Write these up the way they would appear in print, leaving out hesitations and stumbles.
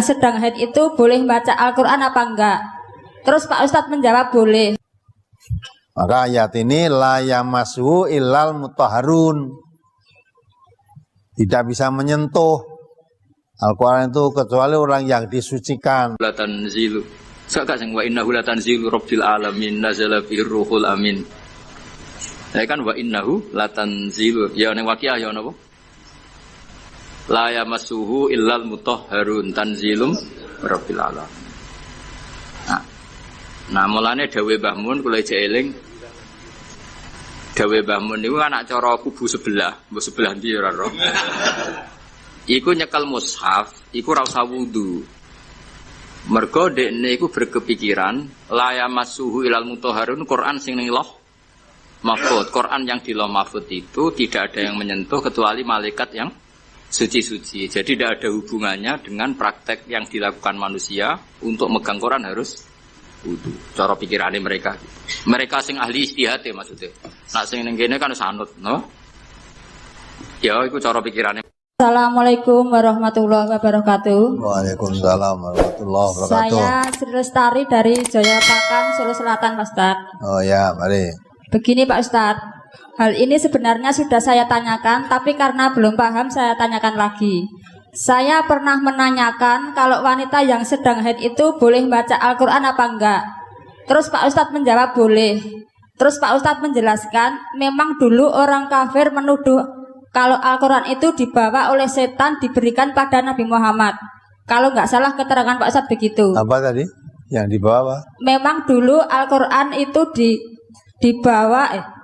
yang sedang haid itu boleh baca Al-Quran apa enggak? Terus Pak Ustadz menjawab boleh. Maka ayat ini la yamassuhu illal mutahharun. Tidak bisa menyentuh Al-Quran itu kecuali orang yang disucikan. La tanzilu. Saka sing wa innahu la tanzilu rabbil alamin nazala bihi ruhul amin. Ya kan wa innahu la tanzilu. Ya ning waqiah ya napa? La yamassuhu illal mutahharun tanzilum rabbil alamin. Nah, mulane dawuh Mbah Mun kula eling. Dawuh Mbah Mun niku anak cara kubu sebelah, mbok sebelah ndi ora ro. Iku nyekel mushaf, iku ora usah wudu. Mergo dekne iku berkepikiran la yamassuhu ilal mutahharun Quran sing ning Lauh Mahfuz. Quran yang di Lauh Mahfuz itu tidak ada yang menyentuh kecuali malaikat yang suci-suci. Jadi tidak ada hubungannya dengan praktek yang dilakukan manusia untuk megang Quran harus wudu. Cara pikirannya mereka. Mereka sing ahli ijtihad maksudnya. Nak sing ning kene kan sanut, no? Ya iku cara pikirannya. Assalamualaikum warahmatullahi wabarakatuh. Waalaikumsalam warahmatullahi wabarakatuh. Saya Sri Lestari dari Jayapakan, Solo Selatan, Pak Ustadz. Oh ya, mari. Begini Pak Ustadz, hal ini sebenarnya sudah saya tanyakan, tapi karena belum paham saya tanyakan lagi. Saya pernah menanyakan kalau wanita yang sedang haid itu boleh baca Al-Quran apa enggak. Terus Pak Ustadz menjawab boleh. Terus Pak Ustadz menjelaskan memang dulu orang kafir menuduh kalau Al-Quran itu dibawa oleh setan diberikan pada Nabi Muhammad. Kalau nggak salah keterangan Pak Ustadz begitu. Apa tadi yang dibawa? Memang dulu Al-Quran itu dibawa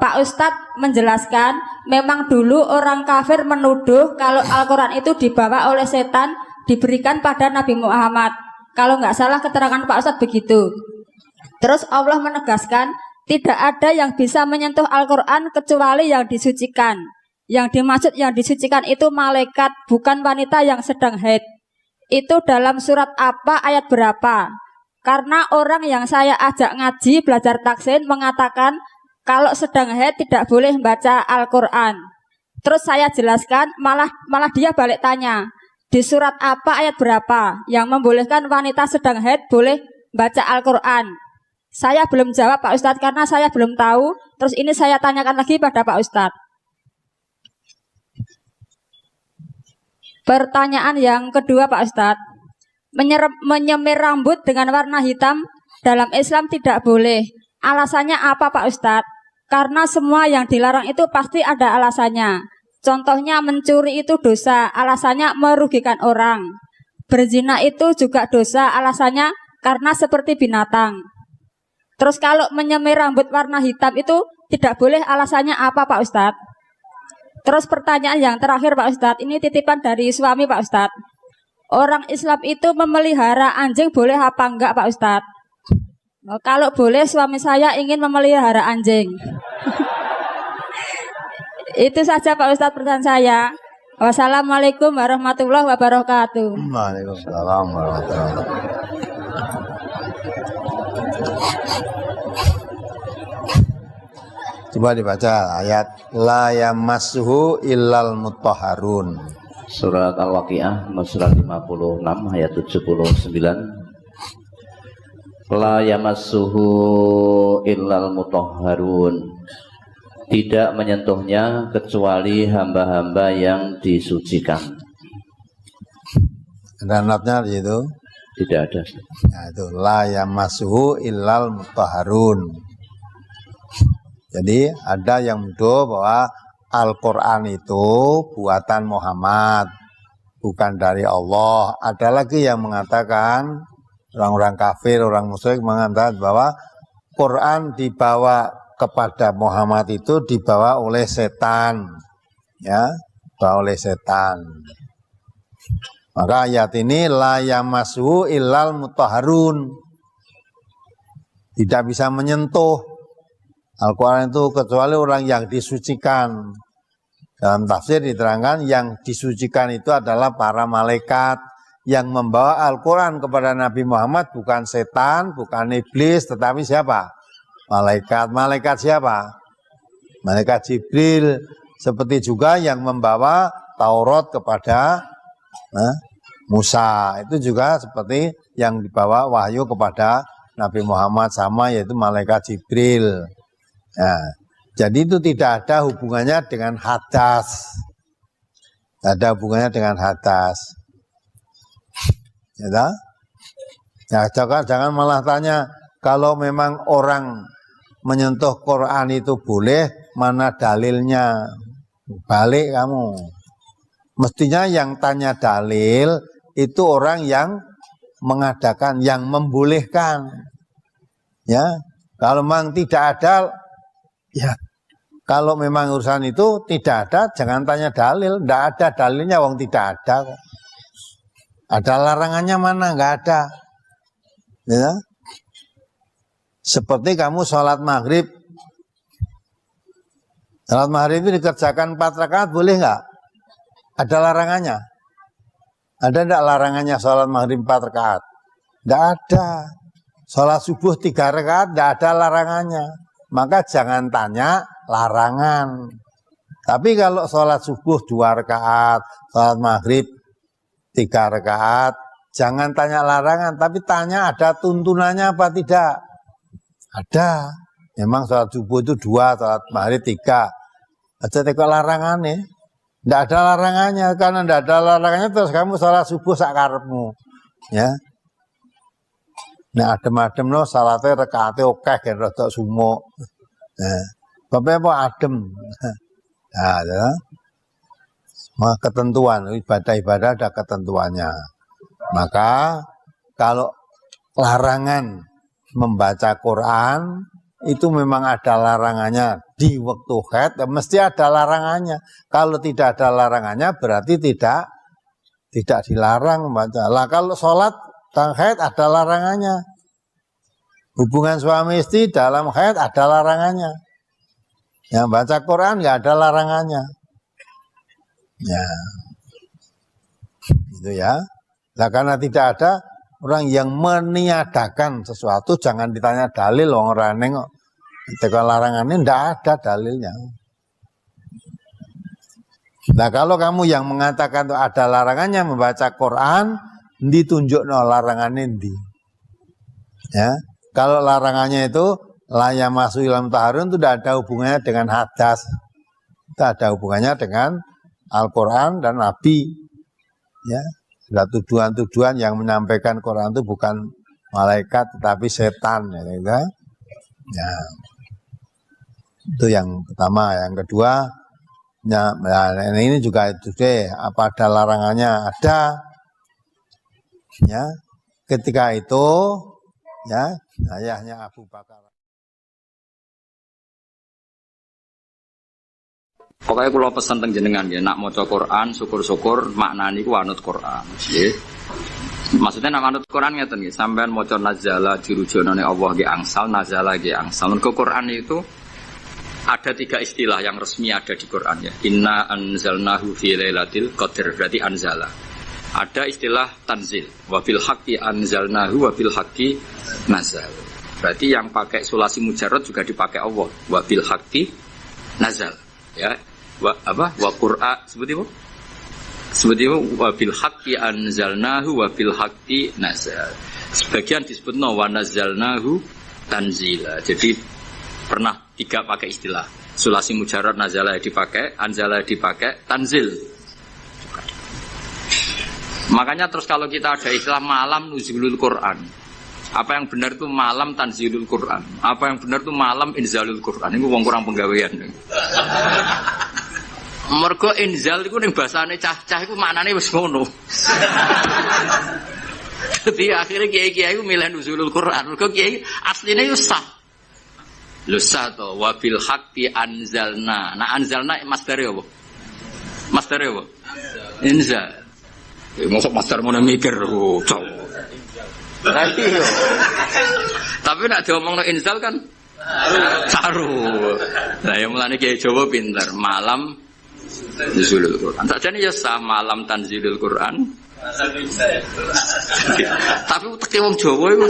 Pak Ustadz menjelaskan memang dulu orang kafir menuduh kalau Al-Quran itu dibawa oleh setan diberikan pada Nabi Muhammad. Kalau nggak salah keterangan Pak Ustadz begitu. Terus Allah menegaskan tidak ada yang bisa menyentuh Al-Quran kecuali yang disucikan. Yang dimaksud yang disucikan itu malaikat, bukan wanita yang sedang haid. Itu dalam surat apa, ayat berapa? Karena orang yang saya ajak ngaji belajar taksin mengatakan kalau sedang haid tidak boleh baca Al-Quran. Terus saya jelaskan, malah dia balik tanya, di surat apa ayat berapa yang membolehkan wanita sedang haid boleh baca Al-Quran. Saya belum jawab Pak Ustadz karena saya belum tahu. Terus ini saya tanyakan lagi pada Pak Ustadz. Pertanyaan yang kedua Pak Ustadz, menyemir rambut dengan warna hitam dalam Islam tidak boleh. Alasannya apa Pak Ustadz? Karena semua yang dilarang itu pasti ada alasannya. Contohnya mencuri itu dosa, alasannya merugikan orang. Berzina itu juga dosa, alasannya karena seperti binatang. Terus kalau menyemir rambut warna hitam itu tidak boleh, alasannya apa Pak Ustadz? Terus pertanyaan yang terakhir Pak Ustadz, ini titipan dari suami Pak Ustadz. Orang Islam itu memelihara anjing boleh apa enggak Pak Ustadz? Nah, kalau boleh suami saya ingin memelihara anjing. Itu saja Pak Ustadz pertanyaan saya. Wassalamualaikum warahmatullahi wabarakatuh. Waalaikumsalam warahmatullahi wabarakatuh. Coba dibaca ayat la yamassuhu illal mutahharun. Surat Al-Waqiah surat 56 ayat 79. La yamassuhu illal mutahharun. Tidak menyentuhnya kecuali hamba-hamba yang disucikan. Ada notnya di situ? Tidak ada. Nah, itu la yamassuhu illal mutahharun. Jadi ada yang menuduh bahwa Al-Quran itu buatan Muhammad, bukan dari Allah. Ada lagi yang mengatakan, orang-orang kafir, orang musyrik mengatakan bahwa Quran dibawa kepada Muhammad itu dibawa oleh setan, ya, dibawa oleh setan. Maka ayat ini la yamassuhu illal mutahharun. Tidak bisa menyentuh Al-Quran itu kecuali orang yang disucikan. Dalam tafsir diterangkan yang disucikan itu adalah para malaikat yang membawa Al-Quran kepada Nabi Muhammad, bukan setan, bukan iblis, tetapi siapa? Malaikat. Malaikat siapa? Malaikat Jibril. Seperti juga yang membawa Taurat kepada Musa. Itu juga seperti yang dibawa wahyu kepada Nabi Muhammad sama yaitu malaikat Jibril. Nah, jadi itu tidak ada hubungannya dengan hadas. Tidak ada hubungannya dengan hadas. Ya, ya jangan malah tanya kalau memang orang menyentuh Quran itu boleh, mana dalilnya? Balik kamu. Mestinya yang tanya dalil itu orang yang mengadakan, yang membolehkan. Ya, kalau memang tidak ada, ya kalau memang urusan itu tidak ada, jangan tanya dalil. Tidak ada dalilnya, wong tidak ada kok. Ada larangannya mana? Enggak ada. Ya. Seperti kamu sholat maghrib. Sholat maghrib itu dikerjakan 4 rakaat boleh enggak? Ada larangannya? Ada enggak larangannya sholat maghrib 4 rakaat? Enggak ada. Sholat subuh 3 rakaat enggak ada larangannya. Maka jangan tanya larangan. Tapi kalau sholat subuh 2 rakaat, sholat maghrib 3 rakaat, jangan tanya larangan, tapi tanya ada tuntunannya apa tidak. Ada. Memang sholat subuh itu 2, sholat maghrib 3. Aja teko larangannya. Tidak ada larangannya. Karena tidak ada larangannya terus kamu sholat subuh sakarepmu. Ya. Nah adem-adem no salatnya rekaatnya oke kan rada sumo. Nah, bapak apa adem. Nah, ya. Ketentuan ibadah-ibadah ada ketentuannya. Maka kalau larangan membaca Quran itu memang ada larangannya di waktu haid, mesti ada larangannya. Kalau tidak ada larangannya berarti tidak dilarang membaca. Lah kalau sholat dan haid ada larangannya. Hubungan suami istri dalam haid ada larangannya. Yang baca Quran nggak ada larangannya. Ya, itu ya. Nah, karena tidak ada orang yang meniadakan sesuatu, jangan ditanya dalil orang nengok. Kalau larangannya tidak ada dalilnya. Nah, kalau kamu yang mengatakan itu ada larangannya membaca Quran, ditunjuk no larangannya di. Ya, kalau larangannya itu layak masuk ilmu taharun itu tidak ada hubungannya dengan hadas, itu ada hubungannya dengan Al-Quran dan Nabi. Ya, ada tuduhan-tuduhan yang menyampaikan Quran itu bukan malaikat tetapi setan. Ya. Ya. Itu yang pertama. Yang kedua, ya, ini juga itu deh. Apa ada larangannya? Ada. Ya, ketika itu, ya, ayahnya Abu Bakar. Pokoknya kalau pesan teng jenengan ya, nak maca Quran, syukur-syukur maknani ku anut Quran. Nggih. Maksudnya nak anut Quran ngeten nggih, sampean maca nazala dirujonane Allah nggih angsal, nazala nggih angsal. Mergo Quran itu ada 3 istilah yang resmi ada di Quran ya. Inna anzalnahu fi lailatul qadar, berarti anzala. Ada istilah tanzil, wa bil haqqi anzalnahu wa bil haqqi nazal. Berarti yang pakai sulasi mujarrad juga dipakai Allah, wa bil haqqi nazal. Ya. Wa Qur'an seperti apa? Seperti wa bil haqqi anzalnahu wa bil haqqi nazal. Sebagian disebutno wa nazzalnahu tanzila. Jadi pernah 3 pakai istilah. Sulasi mujarrad nazala dipakai, anzala dipakai, tanzil. Makanya terus kalau kita ada istilah malam nuzulul Quran. Apa yang benar itu malam tanzilul Quran. Apa yang benar itu malam inzalul Quran. Ini wong kurang penggawean. Mergo inzal iku ning basane cah-cah iku maknane wis ngono. Jadi akhirnya kiai-kiai iku milih nuzulul Quran. Mergo kiai asline yo sah. Lho sah to wa bil haqqi anzalna. Nah anzalna masdare apa? Masdare apa? Inzal. Mosok masdar ngono mikir cok. Tapi nak diomongno inzal kan saru. Nah yang mulane kiai Jawa pinter malam nuzulul Quran. Sajane ya sah malam tanzilul Quran. Tapi teke wong Jawa iku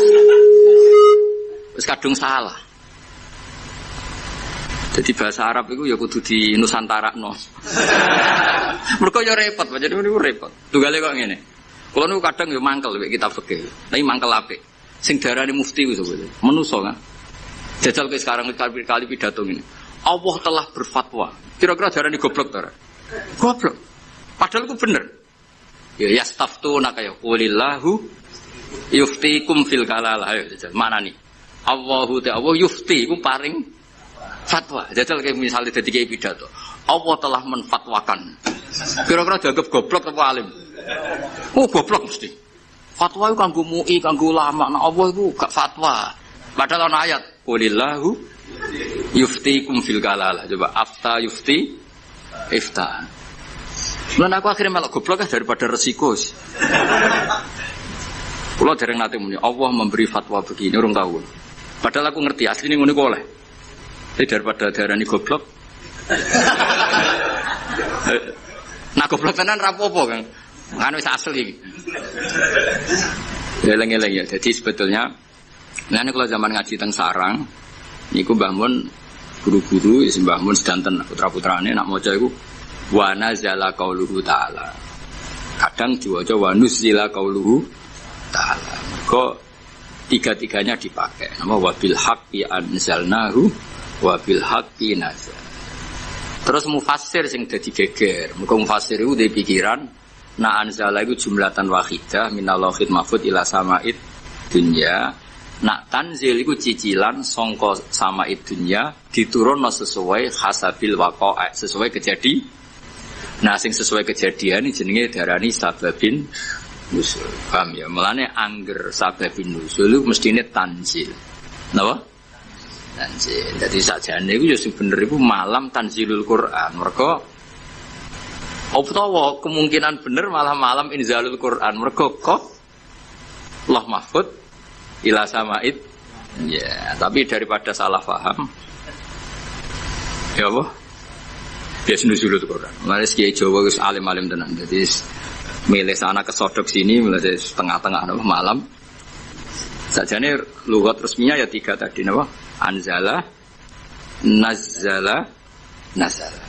wis kadung salah. Jadi bahasa Arab itu ya kudu di Nusantara no. Mereka ya repot, jadi itu repot. Tugale kok ngene. Kalau nu kadang ya mangkel kita fikih, tapi mangkel apik. Sing darani mufti itu sebetulnya, menuso kan. Jajal ke sekarang kali pidato ini. Allah telah berfatwa. Kira-kira darani goblok ta? Goblok. Padahal itu bener. Ya yastaftuna kaya qulillahu yuftikum fil kalalah. Ayo jajal. Mana nih? Allahu ta'ala yufti iku paring fatwa. Jajal kayak misalnya dadi kiai pidato. Allah telah menfatwakan. Kira-kira dianggap goblok apa alim? Oh goblok mesti. Fatwa itu kanggo MUI, kanggo ulama. Nah Allah itu gak fatwa. Padahal ana ayat qulillahu yuftikum fil kalalah. Coba afta yufti ifta. Lan aku akhirnya malah goblok daripada resiko. Kula dereng nate muni Allah memberi fatwa begini urung tahu. Padahal aku ngerti asline ngono kok oleh. Tapi daripada darani goblok. Nah goblok tenan ra apa-apa, Kang. Kan wis asli. Eleng-eleng ya. Jadi sebetulnya nek kalau zaman ngaji teng sarang niku Mbah Mun guru-guru Mbah Mun sedanten putra-putrane nak maca iku wa nazala qauluhu ta'ala. Kadang diwaca wa nuzila qauluhu ta'ala. Kok tiga-tiganya dipakai. Nama wa bil haqqi anzalnahu wa bil haqqi nazal. Terus mufassir sing dadi geger. Muga mufassir iku duwe pikiran na anzala iku jumlatan wahidah minallahil mahfuz ila sama'id dunya. Nak tanzil iku cicilan sangka sama'id dunya diturunno sesuai hasabil waqa'a, sesuai kejadian. Nah sing sesuai kejadian iki jenenge darani sababin nusul. Paham ya? Mulane angger sababin nusul iku mestine tanzil. Napa? Tanzil. Dadi sakjane iku ya sing bener iku malam tanzilul Quran. Mergo utawa kemungkinan bener malah malam inzalul Quran. Mergo kok Allah mahfud ila sama'id. Ya, tapi daripada salah paham. Ya apa? Biasa nuzulul Quran. Mulane kiai Jawa wis alim-alim tenan. Jadi milih sana kesodok sini, mulai setengah-tengah malam. Sajane lughat resminya ya 3 tadi napa? Anzala, nazzala, nazala.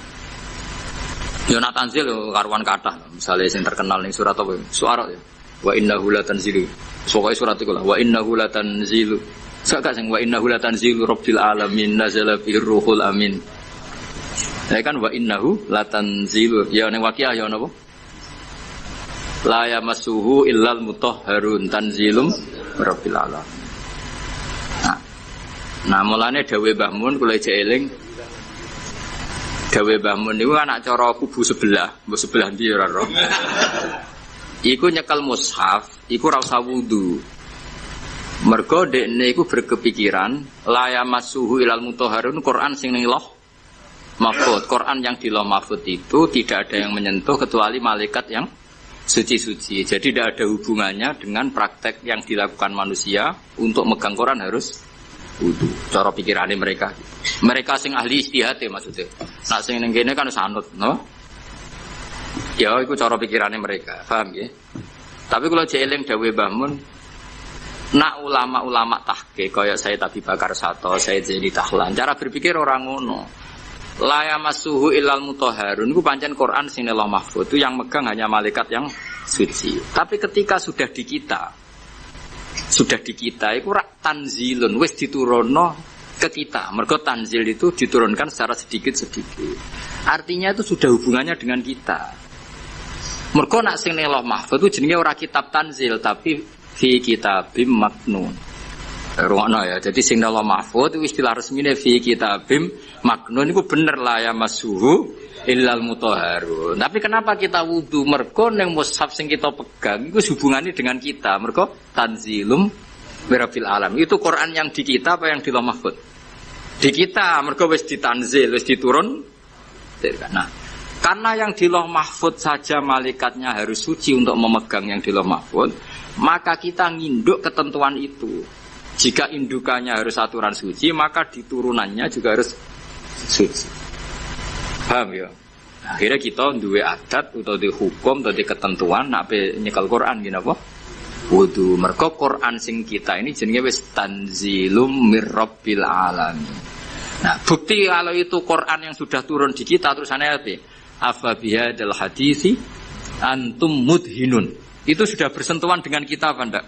Ya nak tanzil karuan kathah. Misale sing terkenal ning surat apa? Suara ya. Wa innahu latanzilu. Pokoke surat iku lah. Wa innahu latanzilu. Sak sing wa innahu latanzilu rabbil alamin nazala bir ruhul amin. Ya kan wa innahu latanzilu. Ya ning Waqiah ya napa? La yamassuhu illal mutahharun tanzilum rabbil alamin. Nah mulane dawuh Mbah Mun kula ijek eling. Dawuh Mbah Mun niku anak cara kubu sebelah, mbok sebelah ndi ora ro. Iku nyekel mushaf, iku ora usah wudu. Mergo dekne iku berkepikiran la yamassuhu illal mutahharun Quran sing ning Lauh Mahfuz. Quran yang di Lauh Mahfuz itu tidak ada yang menyentuh kecuali malaikat yang suci-suci. Jadi tidak ada hubungannya dengan praktek yang dilakukan manusia untuk megang Quran harus wudu. Cara pikirannya mereka. Mereka sing ahli ijtihad ya maksudnya. Nak sing ning kene kan sanut, no? Ya iku cara pikirannya mereka. Paham ya? Tapi kalau jeeling dawuh Mbah Mun, nak ulama-ulama tahqiq kaya Sayyid Abi Bakar Sato, Sayyid Zaini Tahlan, cara berpikir orang ngono. La yamassuhu illal mutahharun iku pancen Quran sing Lauh Mahfuz itu yang megang hanya malaikat yang suci. Tapi ketika sudah di kita iku rak tanzilun wis diturunno ke kita. Mergo tanzil itu diturunkan secara sedikit-sedikit. Artinya itu sudah hubungannya dengan kita. Mergo nak sing Lauh Mahfuz itu jenenge ora kitab tanzil tapi fi kitabim maknun. Rungokno ya. Jadi sing Lauh Mahfuz itu istilah resmine fi kitabim maknun itu bener lah ya masuhu illal mutahharun. Tapi kenapa kita wudu? Mergo ning mushaf sing kita pegang itu hubungannya dengan kita. Mergo tanzilum birabbil alam. Itu Quran yang di kita apa yang di Lauh Mahfuz? Di kita. Mergo wis ditanzil, wis diturun. Nah, karena yang di Lauh Mahfuz saja malaikatnya harus suci untuk memegang yang di Lauh Mahfuz, maka kita nginduk ketentuan itu. Jika indukannya harus aturan suci, maka diturunannya juga harus suci. Paham ya? Akhirnya kita duwe adat atau di hukum atau di ketentuan nak nyekel Quran gini apa? Wudu. Mergo Quran sing kita ini jenenge wis tanzilum mir rabbil alamin. Nah, bukti kalau itu Quran yang sudah turun di kita terus aneh apa? Afa bihadzal haditsi antum mudhinun. Itu sudah bersentuhan dengan kita apa enggak?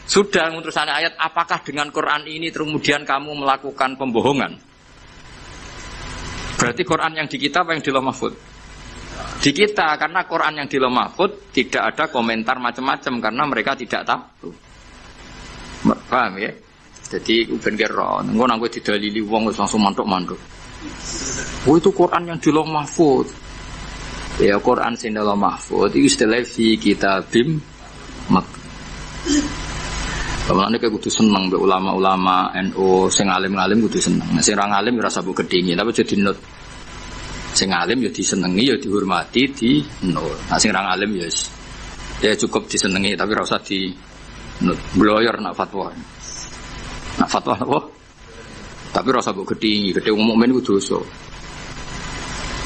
Sudah terus ayat, apakah dengan Quran ini kemudian kamu melakukan pembohongan? Berarti Quran yang di kita apa yang di Lauh Mahfuz? Di kita, karena Quran yang di Lauh Mahfuz tidak ada komentar macam-macam karena mereka tidak tahu. Paham ya? Jadi ben kira, engko nang kowe didalili wong wis langsung mantuk-mantuk. Oh itu Quran yang di Lauh Mahfuz. Ya Quran sing di Lauh Mahfuz itu istilah fi kitabim mak. Kamane kayak kudu seneng mbek ulama-ulama NU sing alim-alim kudu seneng. Nek sing ora alim ora sabuk gedhingi, tapi jadi nut. Sing alim ya disenengi ya dihormati di nut. Nah sing ora alim ya cukup disenengi tapi ora usah di nut. Bloyor nak fatwa. Nak fatwa apa? Tapi ora sabuk gedhingi, gedhe wong mukmin kudu dosa.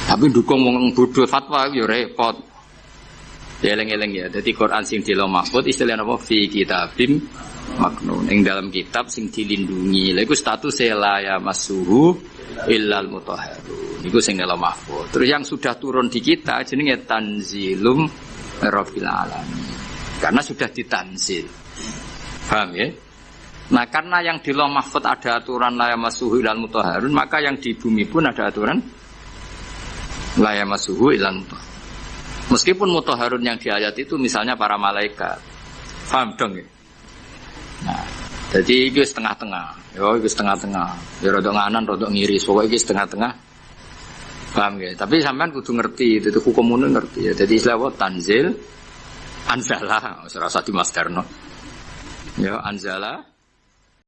Tapi dukung wong bodho fatwa ya repot. Ya eling-eling ya. Dadi Quran sing di Lauh Mahfuz istilahnya apa? Fi kitabim maknun. Ing dalam kitab sing dilindungi. Lha iku status la ya masuhu illal mutahharun. Iku sing Lauh Mahfuz. Terus yang sudah turun di kita jenenge tanzilum rabbil alamin. Karena sudah ditanzil. Paham ya? Nah, karena yang di Lauh Mahfuz ada aturan la ya masuhu illal mutahharun, maka yang di bumi pun ada aturan la ya masuhu illal mutahharun. Meskipun mutahharun yang di ayat itu misalnya para malaikat. Paham dong ya? Nah, jadi itu setengah-tengah. Ya, itu setengah-tengah. Ya rodok nganan, rodok ngiris. Pokoknya itu setengah-tengah. Paham ya? Tapi sampean kudu ngerti, itu hukum umum ngerti ya. Jadi istilah apa? Tanzil, anzala, serasa di Mas Darno. Ya, anzala